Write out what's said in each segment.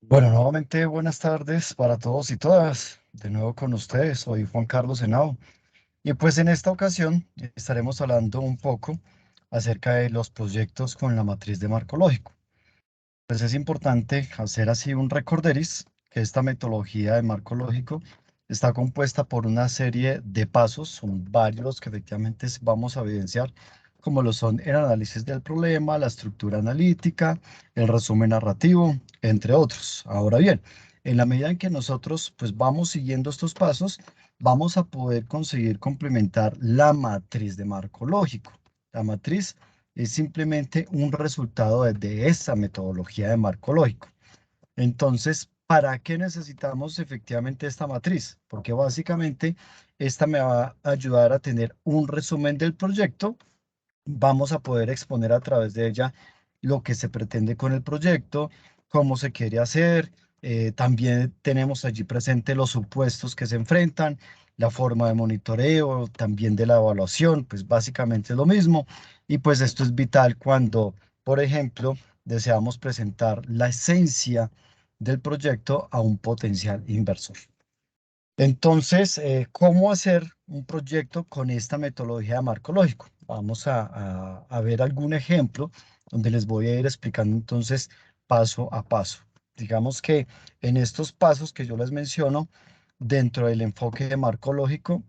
Bueno, nuevamente buenas tardes para todos y todas. De nuevo con ustedes, soy Juan Carlos Henao. Y pues en esta ocasión estaremos hablando un poco acerca de los proyectos con la matriz de marco lógico. Pues es importante hacer así un recorderis que esta metodología de marco lógico está compuesta por una serie de pasos, son varios los que efectivamente vamos a evidenciar, como lo son el análisis del problema, la estructura analítica, el resumen narrativo, entre otros. Ahora bien, en la medida en que nosotros pues vamos siguiendo estos pasos, vamos a poder conseguir complementar la matriz de marco lógico. La matriz es simplemente un resultado de esa metodología de marco lógico. Entonces, ¿para qué necesitamos efectivamente esta matriz? Porque básicamente esta me va a ayudar a tener un resumen del proyecto. Vamos a poder exponer a través de ella lo que se pretende con el proyecto, cómo se quiere hacer. También tenemos allí presente los supuestos que se enfrentan, la forma de monitoreo, también de la evaluación, pues básicamente es lo mismo. Y pues esto es vital cuando, por ejemplo, deseamos presentar la esencia del proyecto a un potencial inversor. Entonces, ¿cómo hacer un proyecto con esta metodología de marco lógico? Vamos a ver algún ejemplo donde les voy a ir explicando entonces paso a paso. Digamos que en estos pasos que yo les menciono, dentro del enfoque de marco lógico,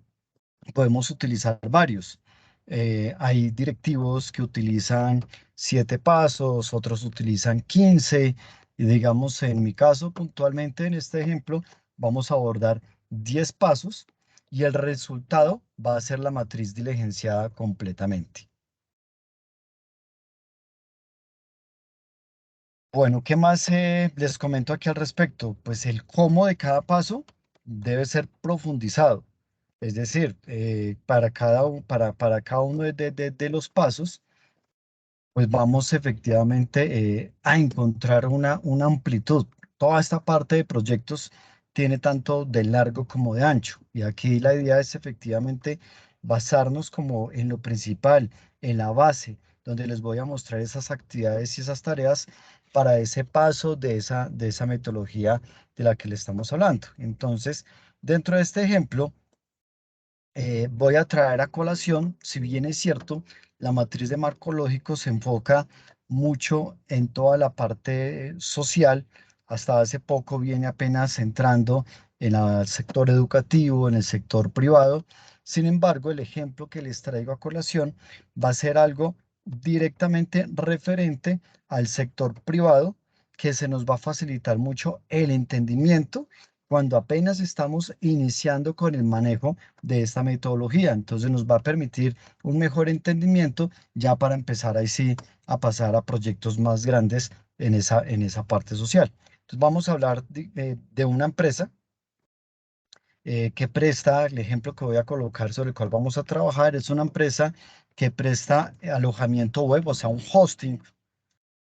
podemos utilizar varios. Hay directivos que utilizan 7 pasos, otros utilizan 15, y digamos, en mi caso, puntualmente en este ejemplo, vamos a abordar 10 pasos y el resultado va a ser la matriz diligenciada completamente. Bueno, ¿qué más les comento aquí al respecto? Pues el cómo de cada paso debe ser profundizado. Es decir, para cada uno de los pasos, pues vamos efectivamente a encontrar una amplitud. Toda esta parte de proyectos tiene tanto de largo como de ancho. Y aquí la idea es efectivamente basarnos como en lo principal, en la base, donde les voy a mostrar esas actividades y esas tareas para ese paso de esa metodología de la que le estamos hablando. Entonces, dentro de este ejemplo, voy a traer a colación, si bien es cierto, la matriz de marco lógico se enfoca mucho en toda la parte social. Hasta hace poco viene apenas entrando en el sector educativo, en el sector privado. Sin embargo, el ejemplo que les traigo a colación va a ser algo directamente referente al sector privado, que se nos va a facilitar mucho el entendimiento cuando apenas estamos iniciando con el manejo de esta metodología. Entonces nos va a permitir un mejor entendimiento ya para empezar ahí sí a pasar a proyectos más grandes en esa parte social. Entonces vamos a hablar de una empresa que presta, el ejemplo que voy a colocar sobre el cual vamos a trabajar, es una empresa que presta alojamiento web, o sea, un hosting,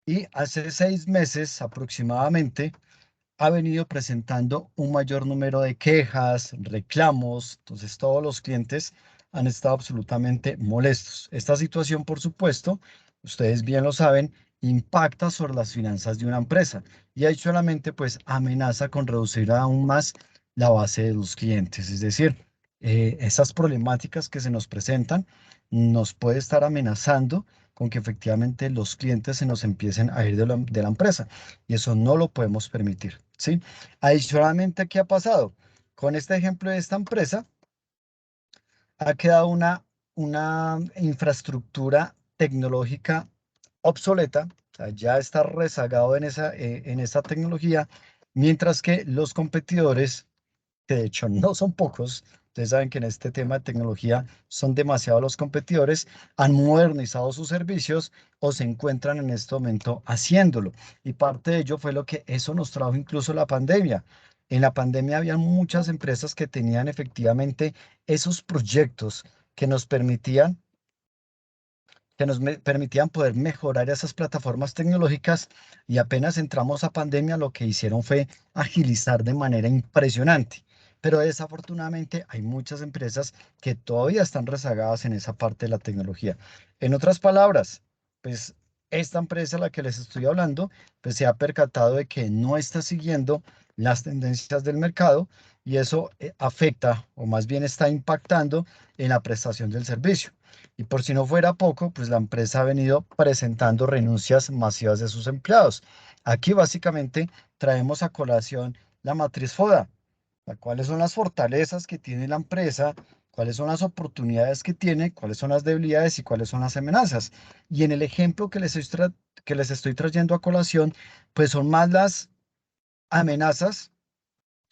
y hace 6 meses aproximadamente ha venido presentando un mayor número de quejas, reclamos, entonces todos los clientes han estado absolutamente molestos. Esta situación, por supuesto, ustedes bien lo saben, impacta sobre las finanzas de una empresa y ahí solamente pues amenaza con reducir aún más la base de los clientes. Es decir, esas problemáticas que se nos presentan nos puede estar amenazando con que efectivamente los clientes se nos empiecen a ir de la empresa y eso no lo podemos permitir, ¿sí? Adicionalmente, ¿qué ha pasado? Con este ejemplo de esta empresa, ha quedado una infraestructura tecnológica obsoleta, o sea, ya está rezagado en esa tecnología, mientras que los competidores, que de hecho no son pocos, ustedes saben que en este tema de tecnología son demasiados los competidores, han modernizado sus servicios o se encuentran en este momento haciéndolo. Y parte de ello fue lo que eso nos trajo incluso la pandemia. En la pandemia había muchas empresas que tenían efectivamente esos proyectos que nos permitían poder mejorar esas plataformas tecnológicas y apenas entramos a pandemia, lo que hicieron fue agilizar de manera impresionante. Pero desafortunadamente hay muchas empresas que todavía están rezagadas en esa parte de la tecnología. En otras palabras, pues esta empresa a la que les estoy hablando, pues se ha percatado de que no está siguiendo las tendencias del mercado y eso afecta o más bien está impactando en la prestación del servicio. Y por si no fuera poco, pues la empresa ha venido presentando renuncias masivas de sus empleados. Aquí básicamente traemos a colación la matriz FODA, cuáles son las fortalezas que tiene la empresa, cuáles son las oportunidades que tiene, cuáles son las debilidades y cuáles son las amenazas. Y en el ejemplo que les estoy trayendo a colación, pues son más las amenazas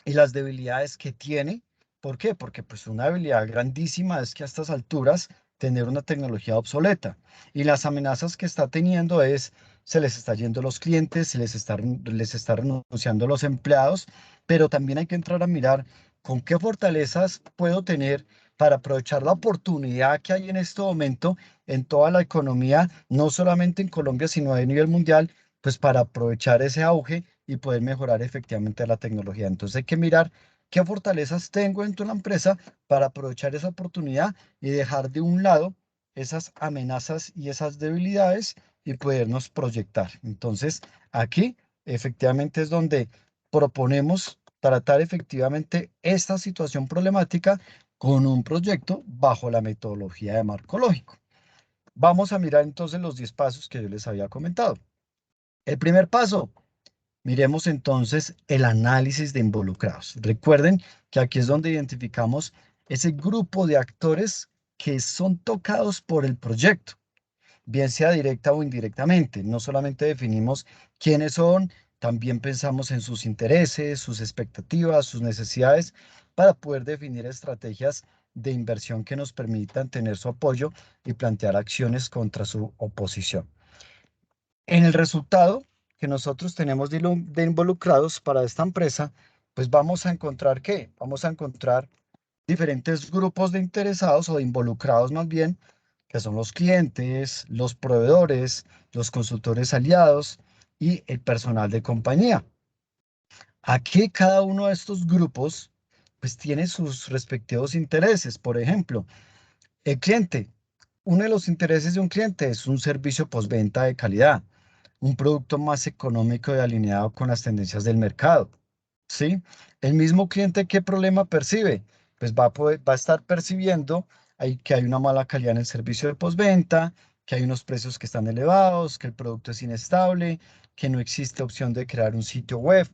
y las debilidades que tiene. ¿Por qué? Porque pues una debilidad grandísima es que a estas alturas tener una tecnología obsoleta y las amenazas que está teniendo es se les está yendo los clientes, les está renunciando los empleados, pero también hay que entrar a mirar con qué fortalezas puedo tener para aprovechar la oportunidad que hay en este momento en toda la economía, no solamente en Colombia, sino a nivel mundial, pues para aprovechar ese auge y poder mejorar efectivamente la tecnología. Entonces hay que mirar qué fortalezas tengo dentro de la empresa para aprovechar esa oportunidad y dejar de un lado esas amenazas y esas debilidades y podernos proyectar. Entonces aquí efectivamente es donde proponemos tratar efectivamente esta situación problemática con un proyecto bajo la metodología de marco lógico. Vamos a mirar entonces los 10 pasos que yo les había comentado. El primer paso, miremos entonces el análisis de involucrados. Recuerden que aquí es donde identificamos ese grupo de actores que son tocados por el proyecto, bien sea directa o indirectamente. No solamente definimos quiénes son, también pensamos en sus intereses, sus expectativas, sus necesidades, para poder definir estrategias de inversión que nos permitan tener su apoyo y plantear acciones contra su oposición. En el resultado que nosotros tenemos de involucrados para esta empresa, pues vamos a encontrar ¿qué? Vamos a encontrar diferentes grupos de interesados o de involucrados más bien, que son los clientes, los proveedores, los consultores aliados y el personal de compañía. Aquí cada uno de estos grupos pues tiene sus respectivos intereses. Por ejemplo, el cliente. Uno de los intereses de un cliente es un servicio postventa de calidad, un producto más económico y alineado con las tendencias del mercado. ¿Sí? El mismo cliente, ¿qué problema percibe? Pues va a estar percibiendo que hay una mala calidad en el servicio de postventa, que hay unos precios que están elevados, que el producto es inestable, que no existe opción de crear un sitio web.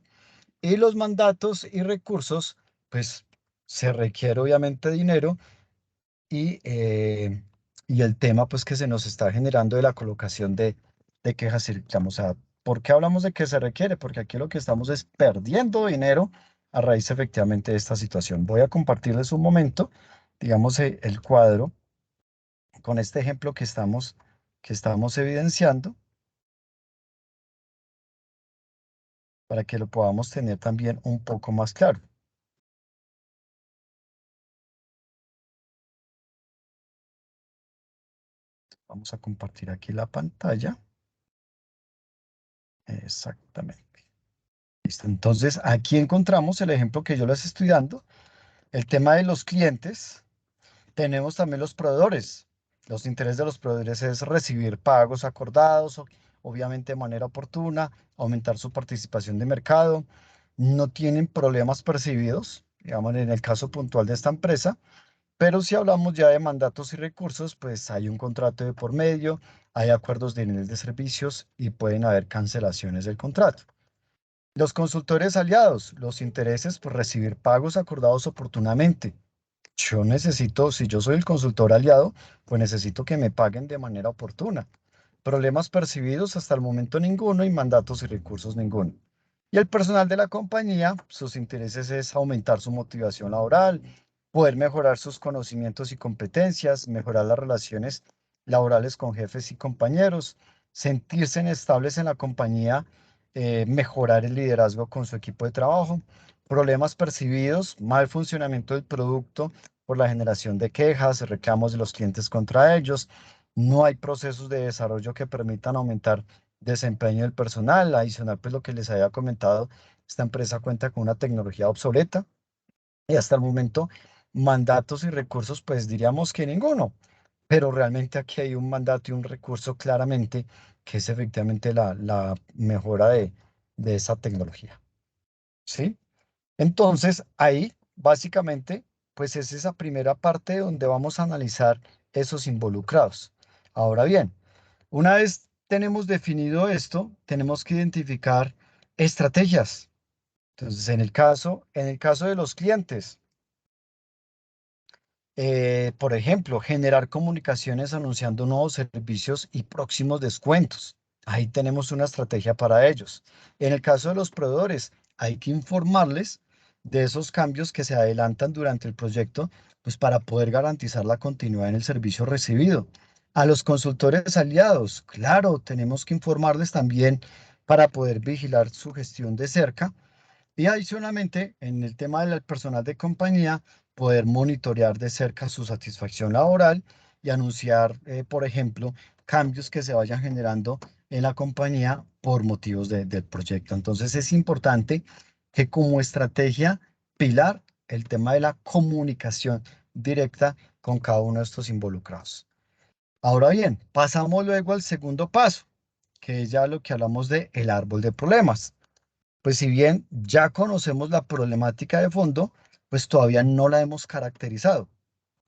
Y los mandatos y recursos, pues se requiere obviamente dinero y, eh, y el tema pues que se nos está generando de la colocación de quejas y reclamos. O sea, ¿por qué hablamos de que se requiere? Porque aquí lo que estamos es perdiendo dinero a raíz efectivamente de esta situación. Voy a compartirles un momento, digamos, el cuadro con este ejemplo que estamos evidenciando para que lo podamos tener también un poco más claro. Vamos a compartir aquí la pantalla. Exactamente. Listo. Entonces, aquí encontramos el ejemplo que yo les estoy dando. El tema de los clientes, tenemos también los proveedores. Los intereses de los proveedores es recibir pagos acordados, obviamente de manera oportuna, aumentar su participación de mercado. No tienen problemas percibidos, digamos, en el caso puntual de esta empresa, pero si hablamos ya de mandatos y recursos, pues hay un contrato de por medio, hay acuerdos de nivel de servicios y pueden haber cancelaciones del contrato. Los consultores aliados, los intereses por recibir pagos acordados oportunamente. Yo necesito, si yo soy el consultor aliado, pues necesito que me paguen de manera oportuna. Problemas percibidos hasta el momento ninguno y mandatos y recursos ninguno. Y el personal de la compañía, sus intereses es aumentar su motivación laboral, poder mejorar sus conocimientos y competencias, mejorar las relaciones laborales con jefes y compañeros, sentirse estables en la compañía, mejorar el liderazgo con su equipo de trabajo. Problemas percibidos, mal funcionamiento del producto por la generación de quejas, reclamos de los clientes contra ellos. No hay procesos de desarrollo que permitan aumentar desempeño del personal. Adicional, pues lo que les había comentado, esta empresa cuenta con una tecnología obsoleta y hasta el momento mandatos y recursos, pues diríamos que ninguno. pero realmente aquí hay un mandato y un recurso claramente que es efectivamente la mejora de esa tecnología, ¿sí? Entonces, ahí básicamente, pues es esa primera parte donde vamos a analizar esos involucrados. Ahora bien, una vez tenemos definido esto, tenemos que identificar estrategias. Entonces, en el caso de los clientes, por ejemplo, generar comunicaciones anunciando nuevos servicios y próximos descuentos. Ahí tenemos una estrategia para ellos. En el caso de los proveedores, hay que informarles de esos cambios que se adelantan durante el proyecto, pues para poder garantizar la continuidad en el servicio recibido. A los consultores aliados, claro, tenemos que informarles también para poder vigilar su gestión de cerca y adicionalmente, en el tema del personal de compañía, poder monitorear de cerca su satisfacción laboral y anunciar, por ejemplo, cambios que se vayan generando en la compañía por motivos del proyecto. Entonces es importante que como estrategia pilar el tema de la comunicación directa con cada uno de estos involucrados. Ahora bien, pasamos luego al segundo paso, que es ya lo que hablamos de el árbol de problemas. Pues si bien ya conocemos la problemática de fondo, pues todavía no la hemos caracterizado.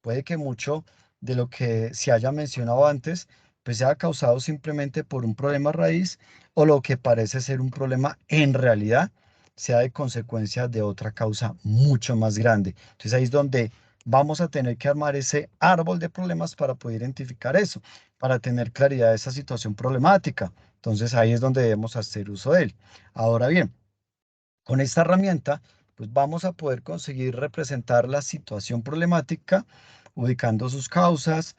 Puede que mucho de lo que se haya mencionado antes, pues sea causado simplemente por un problema raíz o lo que parece ser un problema en realidad sea de consecuencia de otra causa mucho más grande. Entonces ahí es donde vamos a tener que armar ese árbol de problemas para poder identificar eso, para tener claridad de esa situación problemática. Entonces ahí es donde debemos hacer uso de él. Ahora bien, con esta herramienta, pues vamos a poder conseguir representar la situación problemática, ubicando sus causas,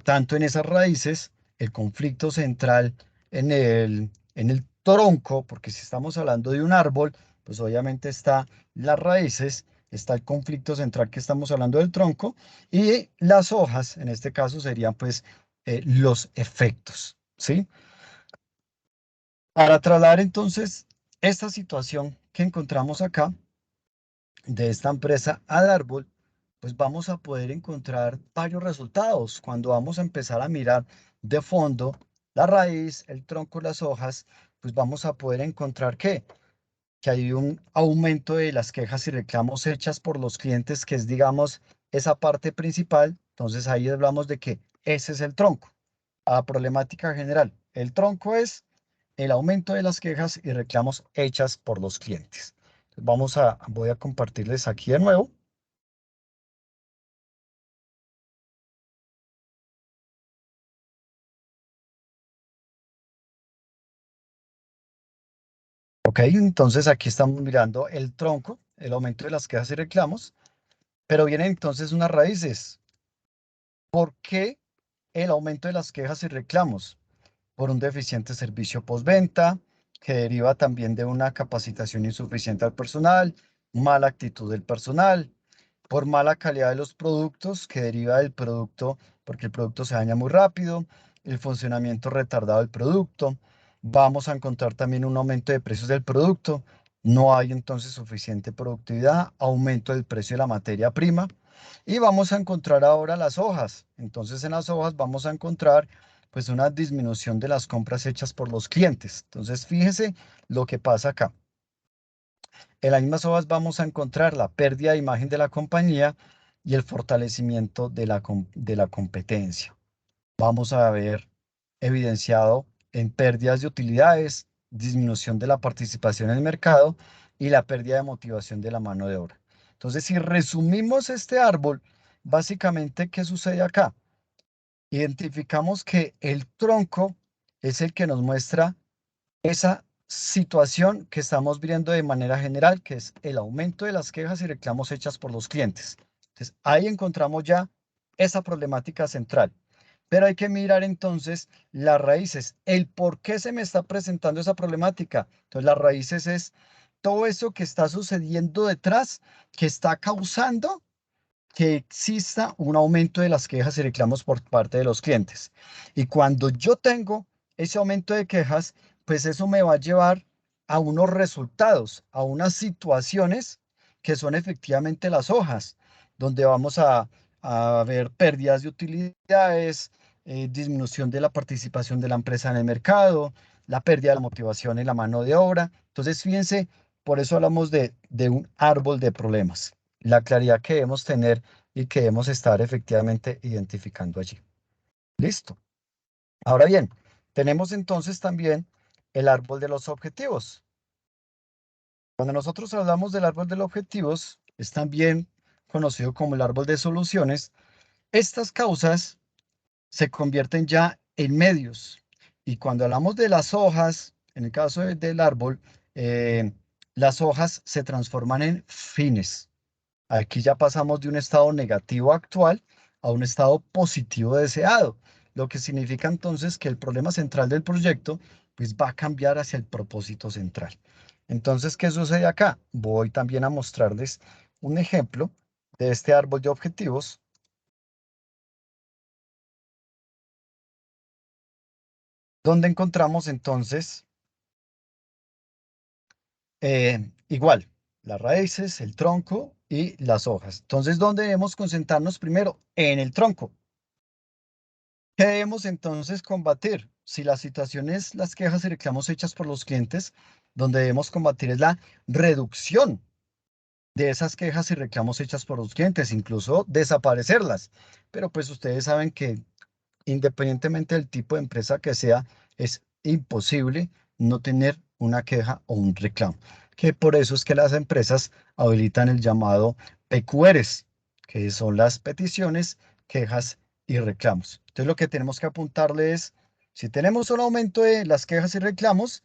tanto en esas raíces, el conflicto central en el tronco, porque si estamos hablando de un árbol, pues obviamente está las raíces, está el conflicto central que estamos hablando del tronco, y las hojas, en este caso, serían pues los efectos, ¿sí? Para trasladar entonces esta situación que encontramos acá, de esta empresa al árbol, pues vamos a poder encontrar varios resultados. Cuando vamos a empezar a mirar de fondo la raíz, el tronco, las hojas, pues vamos a poder encontrar que hay un aumento de las quejas y reclamos hechas por los clientes, que es, digamos, esa parte principal. Entonces ahí hablamos de que ese es el tronco. A problemática general, el tronco es el aumento de las quejas y reclamos hechas por los clientes. Voy a compartirles aquí de nuevo. Ok, entonces aquí estamos mirando el tronco, el aumento de las quejas y reclamos, pero vienen entonces unas raíces. ¿Por qué el aumento de las quejas y reclamos? Por un deficiente servicio postventa, que deriva también de una capacitación insuficiente al personal, mala actitud del personal, por mala calidad de los productos, que deriva del producto porque el producto se daña muy rápido, el funcionamiento retardado del producto. Vamos a encontrar también un aumento de precios del producto. No hay entonces suficiente productividad, aumento del precio de la materia prima. Y vamos a encontrar ahora las hojas. Entonces en las hojas vamos a encontrar pues una disminución de las compras hechas por los clientes. Entonces fíjese lo que pasa acá. En las mismas hojas vamos a encontrar la pérdida de imagen de la compañía y el fortalecimiento de la competencia. Vamos a ver evidenciado en pérdidas de utilidades, disminución de la participación en el mercado y la pérdida de motivación de la mano de obra. Entonces, si resumimos este árbol, básicamente, ¿qué sucede acá? Identificamos que el tronco es el que nos muestra esa situación que estamos viendo de manera general, que es el aumento de las quejas y reclamos hechas por los clientes. Entonces, ahí encontramos ya esa problemática central. Pero hay que mirar entonces las raíces, el por qué se me está presentando esa problemática. Entonces, las raíces es todo eso que está sucediendo detrás, que está causando que exista un aumento de las quejas y reclamos por parte de los clientes. Y cuando yo tengo ese aumento de quejas, pues eso me va a llevar a unos resultados, a unas situaciones que son efectivamente las hojas, donde vamos a haber pérdidas de utilidades, disminución de la participación de la empresa en el mercado, la pérdida de la motivación en la mano de obra. Entonces, fíjense, por eso hablamos de un árbol de problemas, la claridad que debemos tener y que debemos estar efectivamente identificando allí. Listo. Ahora bien, tenemos entonces también el árbol de los objetivos. Cuando nosotros hablamos del árbol de los objetivos, es también conocido como el árbol de soluciones. Estas causas se convierten ya en medios. Y cuando hablamos de las hojas, en el caso del árbol, las hojas se transforman en fines. Aquí ya pasamos de un estado negativo actual a un estado positivo deseado, lo que significa entonces que el problema central del proyecto pues va a cambiar hacia el propósito central. Entonces, ¿qué sucede acá? Voy también a mostrarles un ejemplo de este árbol de objetivos, donde encontramos entonces igual las raíces, el tronco y las hojas. Entonces, ¿dónde debemos concentrarnos primero? En el tronco. ¿Qué debemos entonces combatir? Si la situación es las quejas y reclamos hechas por los clientes, donde debemos combatir es la reducción de esas quejas y reclamos hechas por los clientes, incluso desaparecerlas. Pero pues ustedes saben que independientemente del tipo de empresa que sea, es imposible no tener una queja o un reclamo. Que por eso es que las empresas habilitan el llamado PQRs, que son las peticiones, quejas y reclamos. Entonces lo que tenemos que apuntarle es, si tenemos un aumento de las quejas y reclamos,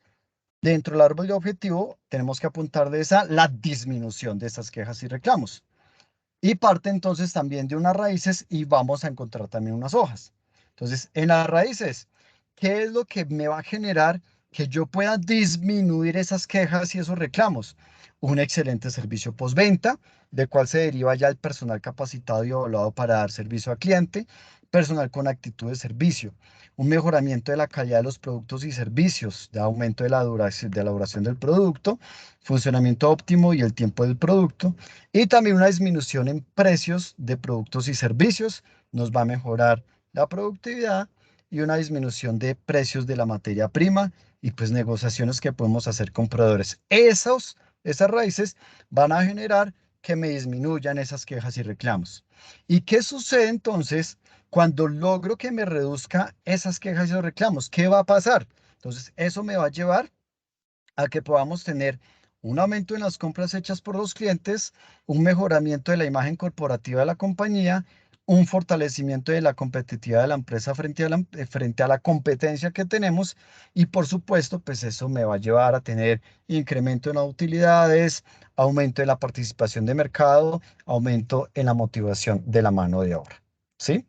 dentro del árbol de objetivo tenemos que apuntarle a la disminución de esas quejas y reclamos. Y parte entonces también de unas raíces y vamos a encontrar también unas hojas. Entonces, en las raíces, ¿qué es lo que me va a generar que yo pueda disminuir esas quejas y esos reclamos? Un excelente servicio postventa, de cual se deriva ya el personal capacitado y evaluado para dar servicio al cliente, personal con actitud de servicio, un mejoramiento de la calidad de los productos y servicios, de aumento de la duración del producto, funcionamiento óptimo y el tiempo del producto, y también una disminución en precios de productos y servicios nos va a mejorar la productividad y una disminución de precios de la materia prima y pues negociaciones que podemos hacer con proveedores. Esas raíces van a generar que me disminuyan esas quejas y reclamos. ¿Y qué sucede entonces cuando logro que me reduzca esas quejas y los reclamos? ¿Qué va a pasar? Entonces, eso me va a llevar a que podamos tener un aumento en las compras hechas por los clientes, un mejoramiento de la imagen corporativa de la compañía, un fortalecimiento de la competitividad de la empresa frente a la competencia que tenemos y por supuesto, pues eso me va a llevar a tener incremento en las utilidades, aumento en la participación de mercado, aumento en la motivación de la mano de obra. ¿Sí?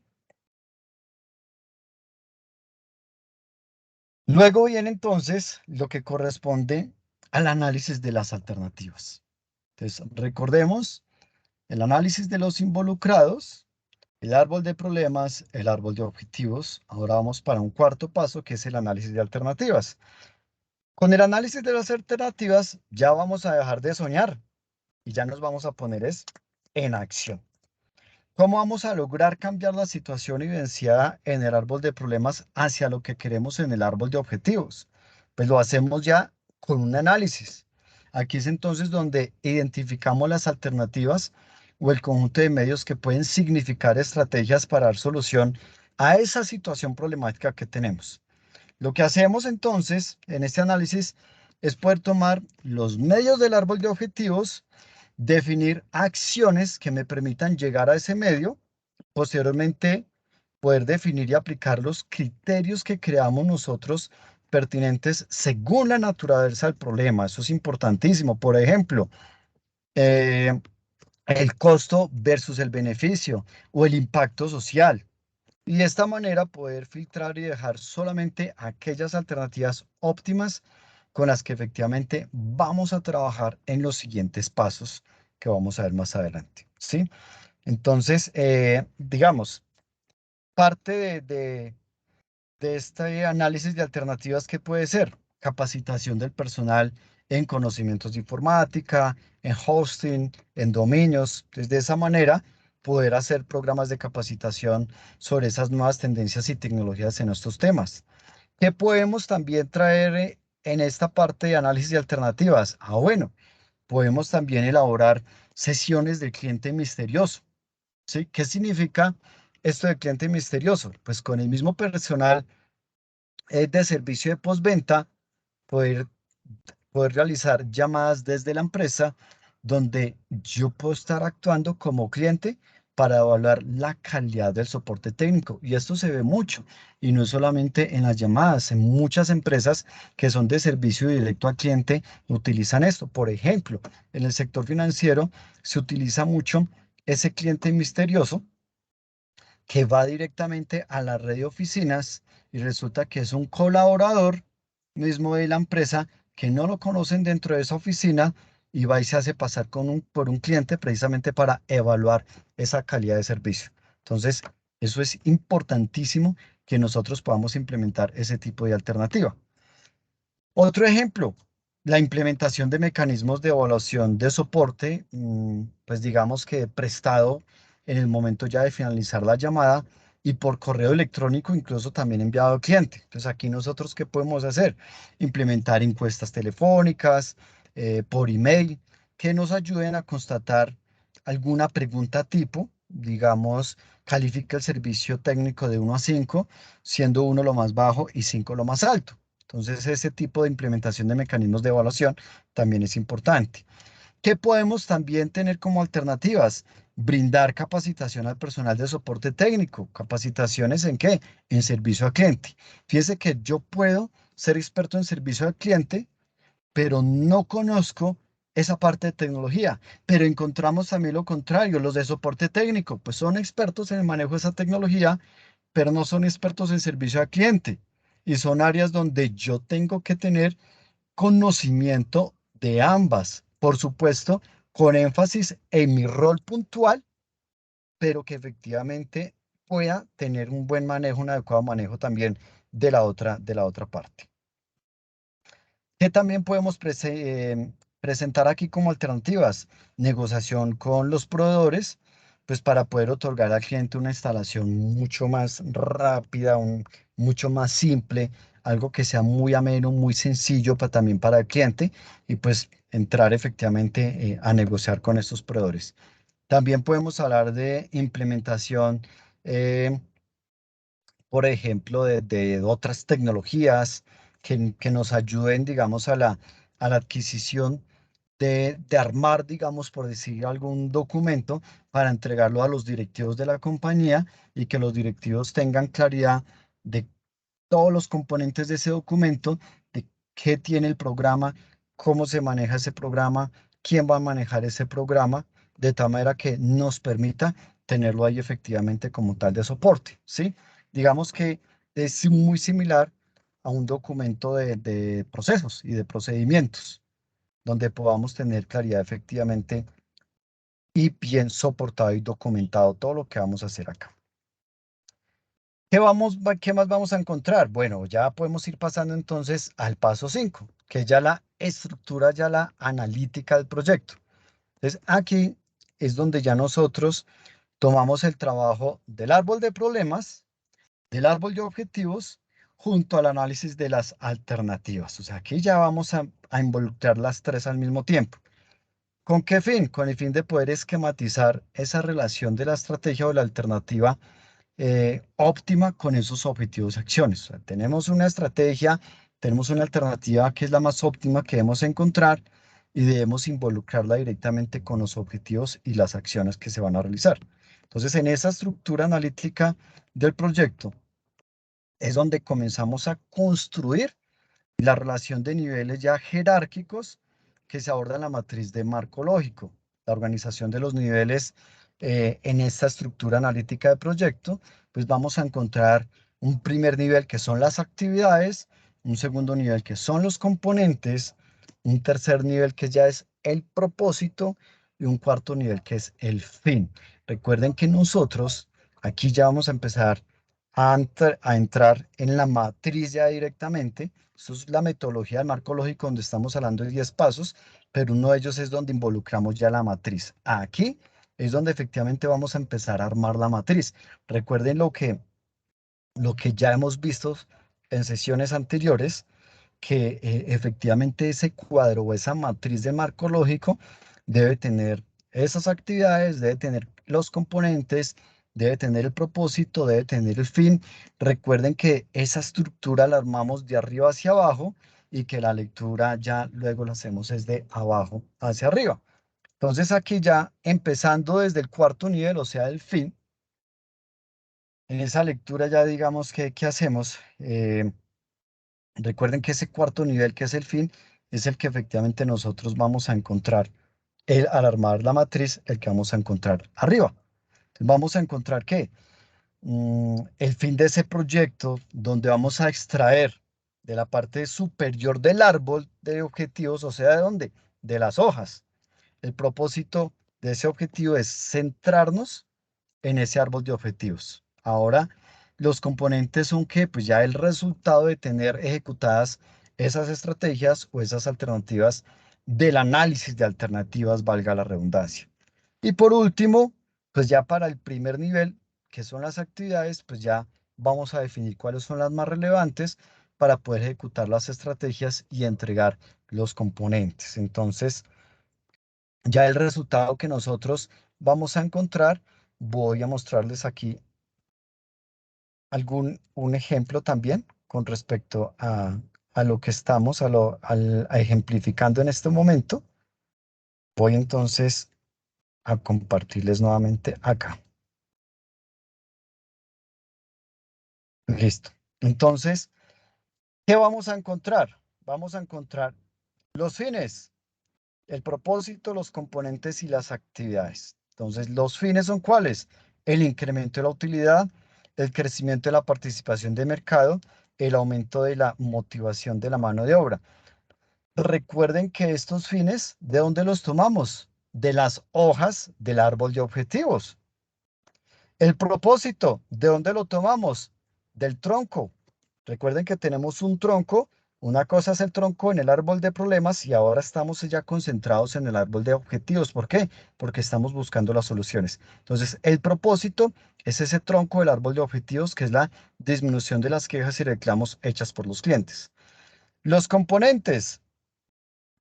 Luego viene entonces lo que corresponde al análisis de las alternativas. Entonces, recordemos el análisis de los involucrados, el árbol de problemas, el árbol de objetivos. Ahora vamos para un cuarto paso, que es el análisis de alternativas. Con el análisis de las alternativas, ya vamos a dejar de soñar y ya nos vamos a poner en acción. ¿Cómo vamos a lograr cambiar la situación evidenciada en el árbol de problemas hacia lo que queremos en el árbol de objetivos? Pues lo hacemos ya con un análisis. Aquí es entonces donde identificamos las alternativas o el conjunto de medios que pueden significar estrategias para dar solución a esa situación problemática que tenemos. Lo que hacemos entonces en este análisis es poder tomar los medios del árbol de objetivos, definir acciones que me permitan llegar a ese medio, posteriormente poder definir y aplicar los criterios que creamos nosotros pertinentes según la naturaleza del problema. Eso es importantísimo. Por ejemplo, eh, el costo versus el beneficio o el impacto social. Y de esta manera poder filtrar y dejar solamente aquellas alternativas óptimas con las que efectivamente vamos a trabajar en los siguientes pasos que vamos a ver más adelante, ¿sí? Entonces, digamos, parte de este análisis de alternativas que puede ser capacitación del personal en conocimientos de informática, en hosting, en dominios. Entonces, de esa manera poder hacer programas de capacitación sobre esas nuevas tendencias y tecnologías en estos temas. ¿Qué podemos también traer en esta parte de análisis de alternativas? Bueno, podemos también elaborar sesiones del cliente misterioso. ¿Sí? ¿Qué significa esto de cliente misterioso? Pues con el mismo personal de servicio de postventa, poder, poder realizar llamadas desde la empresa donde yo puedo estar actuando como cliente para evaluar la calidad del soporte técnico. Y esto se ve mucho, y no solamente en las llamadas, en muchas empresas que son de servicio directo al cliente utilizan esto. Por ejemplo, en el sector financiero se utiliza mucho ese cliente misterioso que va directamente a la red de oficinas y resulta que es un colaborador mismo de la empresa que no lo conocen dentro de esa oficina y va y se hace pasar por un cliente precisamente para evaluar esa calidad de servicio. Entonces, eso es importantísimo que nosotros podamos implementar ese tipo de alternativa. Otro ejemplo, la implementación de mecanismos de evaluación de soporte, pues digamos que prestado en el momento ya de finalizar la llamada y por correo electrónico, incluso también enviado al cliente. Entonces aquí nosotros, ¿qué podemos hacer? Implementar encuestas telefónicas, por email, que nos ayuden a constatar alguna pregunta tipo, digamos, califica el servicio técnico de 1 a 5, siendo 1 lo más bajo y 5 lo más alto. Entonces, ese tipo de implementación de mecanismos de evaluación también es importante. ¿Qué podemos también tener como alternativas? Brindar capacitación al personal de soporte técnico. ¿Capacitaciones en qué? En servicio al cliente. Fíjese que yo puedo ser experto en servicio al cliente, pero no conozco esa parte de tecnología. Pero encontramos también lo contrario, los de soporte técnico, pues son expertos en el manejo de esa tecnología, pero no son expertos en servicio al cliente. Y son áreas donde yo tengo que tener conocimiento de ambas, por supuesto, con énfasis en mi rol puntual, pero que efectivamente pueda tener un buen manejo, un adecuado manejo también de la otra parte. ¿Qué también podemos presentar aquí como alternativas? Negociación con los proveedores, pues para poder otorgar al cliente una instalación mucho más rápida, mucho más simple, algo que sea muy ameno, muy sencillo también para el cliente y pues entrar efectivamente a negociar con estos proveedores. También podemos hablar de implementación, eh, por ejemplo, de otras tecnologías que nos ayuden, digamos, a la adquisición de armar, digamos, por decir algún documento para entregarlo a los directivos de la compañía y que los directivos tengan claridad de todos los componentes de ese documento, de qué tiene el programa, cómo se maneja ese programa, quién va a manejar ese programa, de tal manera que nos permita tenerlo ahí efectivamente como tal de soporte, ¿sí? Digamos que es muy similar a un documento de procesos y de procedimientos, donde podamos tener claridad efectivamente y bien soportado y documentado todo lo que vamos a hacer acá. ¿Qué más vamos a encontrar? Bueno, ya podemos ir pasando entonces al paso 5, que es ya la estructura, ya la analítica del proyecto. Entonces, aquí es donde ya nosotros tomamos el trabajo del árbol de problemas, del árbol de objetivos, junto al análisis de las alternativas. O sea, aquí ya vamos a involucrar las tres al mismo tiempo. ¿Con qué fin? Con el fin de poder esquematizar esa relación de la estrategia o la alternativa óptima con esos objetivos y acciones. O sea, tenemos una estrategia, tenemos una alternativa que es la más óptima que debemos encontrar y debemos involucrarla directamente con los objetivos y las acciones que se van a realizar. Entonces, en esa estructura analítica del proyecto es donde comenzamos a construir la relación de niveles ya jerárquicos que se aborda en la matriz de marco lógico. La organización de los niveles en esta estructura analítica de proyecto, pues vamos a encontrar un primer nivel que son las actividades, un segundo nivel que son los componentes, un tercer nivel que ya es el propósito y un cuarto nivel que es el fin. Recuerden que nosotros aquí ya vamos a empezar a entrar en la matriz ya directamente. Esto es la metodología del marco lógico donde estamos hablando de 10 pasos, pero uno de ellos es donde involucramos ya la matriz. Aquí es donde efectivamente vamos a empezar a armar la matriz. Recuerden lo que ya hemos visto en sesiones anteriores, que efectivamente ese cuadro o esa matriz de marco lógico debe tener esas actividades, debe tener los componentes, debe tener el propósito, debe tener el fin. Recuerden que esa estructura la armamos de arriba hacia abajo y que la lectura ya luego la hacemos es de abajo hacia arriba. Entonces aquí ya empezando desde el cuarto nivel, o sea, el fin, en esa lectura ya digamos que, ¿qué hacemos? Recuerden que ese cuarto nivel, que es el fin, es el que efectivamente nosotros vamos a encontrar al armar la matriz, el que vamos a encontrar arriba. Entonces, vamos a encontrar que el fin de ese proyecto, donde vamos a extraer de la parte superior del árbol de objetivos, o sea, ¿de dónde? De las hojas. El propósito de ese objetivo es centrarnos en ese árbol de objetivos. Ahora, los componentes son que, pues ya el resultado de tener ejecutadas esas estrategias o esas alternativas del análisis de alternativas, valga la redundancia. Y por último, pues ya para el primer nivel, que son las actividades, pues ya vamos a definir cuáles son las más relevantes para poder ejecutar las estrategias y entregar los componentes. Entonces, ya el resultado que nosotros vamos a encontrar, voy a mostrarles aquí un ejemplo también con respecto a lo que estamos a ejemplificando en este momento. Voy entonces a compartirles nuevamente acá. Listo. Entonces, ¿qué vamos a encontrar? Vamos a encontrar los fines, el propósito, los componentes y las actividades. Entonces, ¿los fines son cuáles? El incremento de la utilidad, el crecimiento de la participación de mercado, el aumento de la motivación de la mano de obra. Recuerden que estos fines, ¿de dónde los tomamos? De las hojas del árbol de objetivos. El propósito, ¿de dónde lo tomamos? Del tronco. Recuerden que tenemos un tronco, una cosa es el tronco en el árbol de problemas y ahora estamos ya concentrados en el árbol de objetivos. ¿Por qué? Porque estamos buscando las soluciones. Entonces, el propósito es ese tronco del árbol de objetivos, que es la disminución de las quejas y reclamos hechas por los clientes. Los componentes.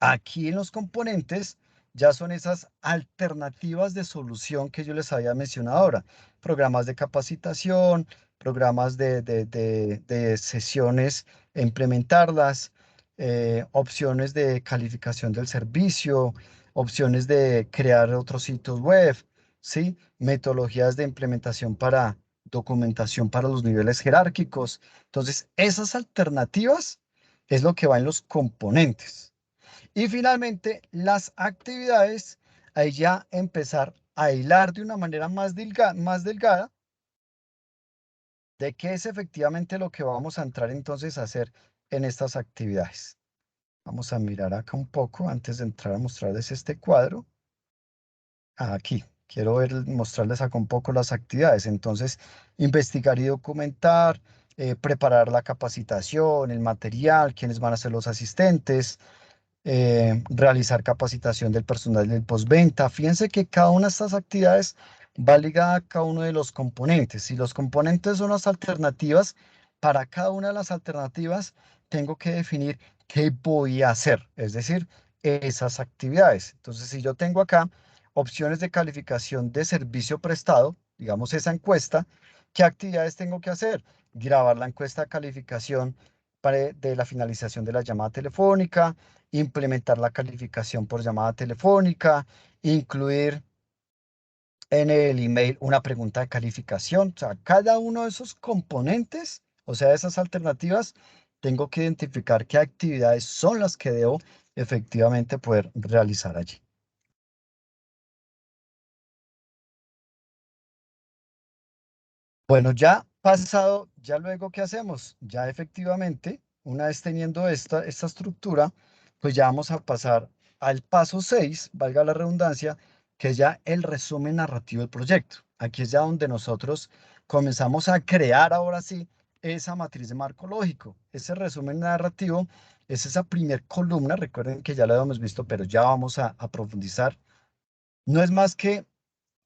Aquí en los componentes ya son esas alternativas de solución que yo les había mencionado ahora. Programas de capacitación, programas de sesiones, e implementarlas, opciones de calificación del servicio, opciones de crear otros sitios web, ¿sí? Metodologías de implementación para documentación para los niveles jerárquicos. Entonces, esas alternativas es lo que va en los componentes. Y finalmente, las actividades, ahí ya empezar a hilar de una manera más delgada de qué es efectivamente lo que vamos a entrar entonces a hacer en estas actividades. Vamos a mirar acá un poco antes de entrar a mostrarles este cuadro. Aquí, quiero mostrarles acá un poco las actividades. Entonces, investigar y documentar, preparar la capacitación, el material, quiénes van a ser los asistentes, realizar capacitación del personal del postventa. Fíjense que cada una de estas actividades va ligada a cada uno de los componentes. Y los componentes son las alternativas. Para cada una de las alternativas tengo que definir qué voy a hacer, es decir, esas actividades. Entonces, si yo tengo acá opciones de calificación de servicio prestado, digamos esa encuesta, ¿qué actividades tengo que hacer? Grabar la encuesta de calificación de la finalización de la llamada telefónica, implementar la calificación por llamada telefónica, incluir en el email una pregunta de calificación. O sea, cada uno de esos componentes, o sea, esas alternativas, tengo que identificar qué actividades son las que debo efectivamente poder realizar allí. Bueno, ya pasado, ya luego, ¿qué hacemos? Ya efectivamente, una vez teniendo esta estructura, pues ya vamos a pasar al paso 6, valga la redundancia, que es ya el resumen narrativo del proyecto. Aquí es ya donde nosotros comenzamos a crear ahora sí esa matriz de marco lógico. Ese resumen narrativo es esa primer columna, recuerden que ya lo habíamos visto, pero ya vamos a profundizar. No es más que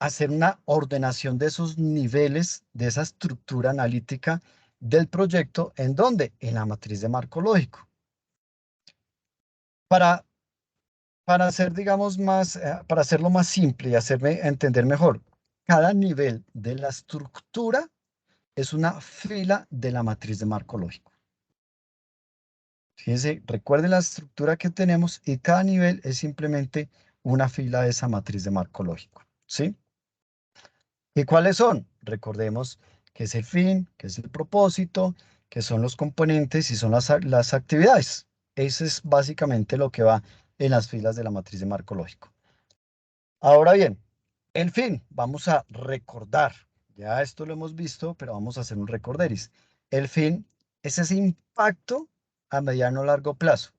hacer una ordenación de esos niveles, de esa estructura analítica del proyecto. ¿En dónde? En la matriz de marco lógico. Para, para hacer, digamos, para hacerlo más simple y hacerme entender mejor, cada nivel de la estructura es una fila de la matriz de marco lógico. Fíjense, recuerden la estructura que tenemos y cada nivel es simplemente una fila de esa matriz de marco lógico, ¿sí? ¿Y cuáles son? Recordemos que es el fin, que es el propósito, que son los componentes y son las actividades. Eso es básicamente lo que va en las filas de la matriz de marco lógico. Ahora bien, el fin, vamos a recordar. Ya esto lo hemos visto, pero vamos a hacer un recorderis. El fin es ese impacto a mediano o largo plazo.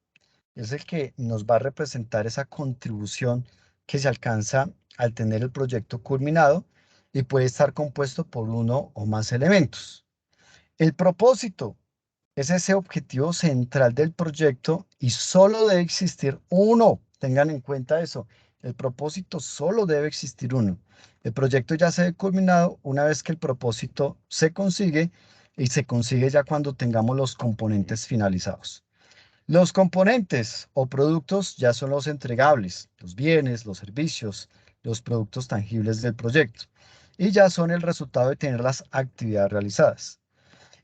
Es el que nos va a representar esa contribución que se alcanza al tener el proyecto culminado y puede estar compuesto por uno o más elementos. El propósito es ese objetivo central del proyecto y solo debe existir uno. Tengan en cuenta eso. El propósito solo debe existir uno. El proyecto ya se ve culminado una vez que el propósito se consigue y se consigue ya cuando tengamos los componentes finalizados. Los componentes o productos ya son los entregables, los bienes, los servicios, los productos tangibles del proyecto y ya son el resultado de tener las actividades realizadas.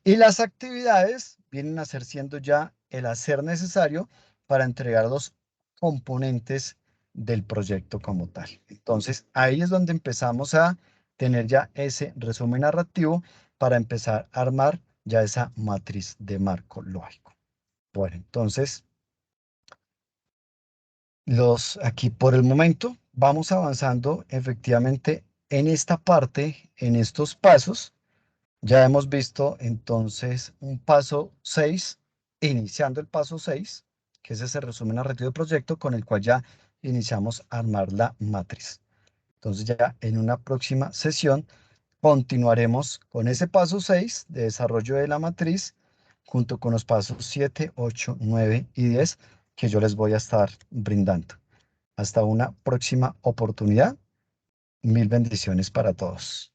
Y las actividades vienen a ser siendo ya el hacer necesario para entregar los componentes del proyecto como tal. Entonces, ahí es donde empezamos a tener ya ese resumen narrativo para empezar a armar ya esa matriz de marco lógico. Bueno, entonces, aquí por el momento vamos avanzando efectivamente en esta parte, en estos pasos. Ya hemos visto entonces un paso 6, iniciando el paso 6, que es ese resumen narrativo del proyecto con el cual ya iniciamos a armar la matriz. Entonces ya en una próxima sesión continuaremos con ese paso 6 de desarrollo de la matriz junto con los pasos 7, 8, 9 y 10 que yo les voy a estar brindando. Hasta una próxima oportunidad. Mil bendiciones para todos.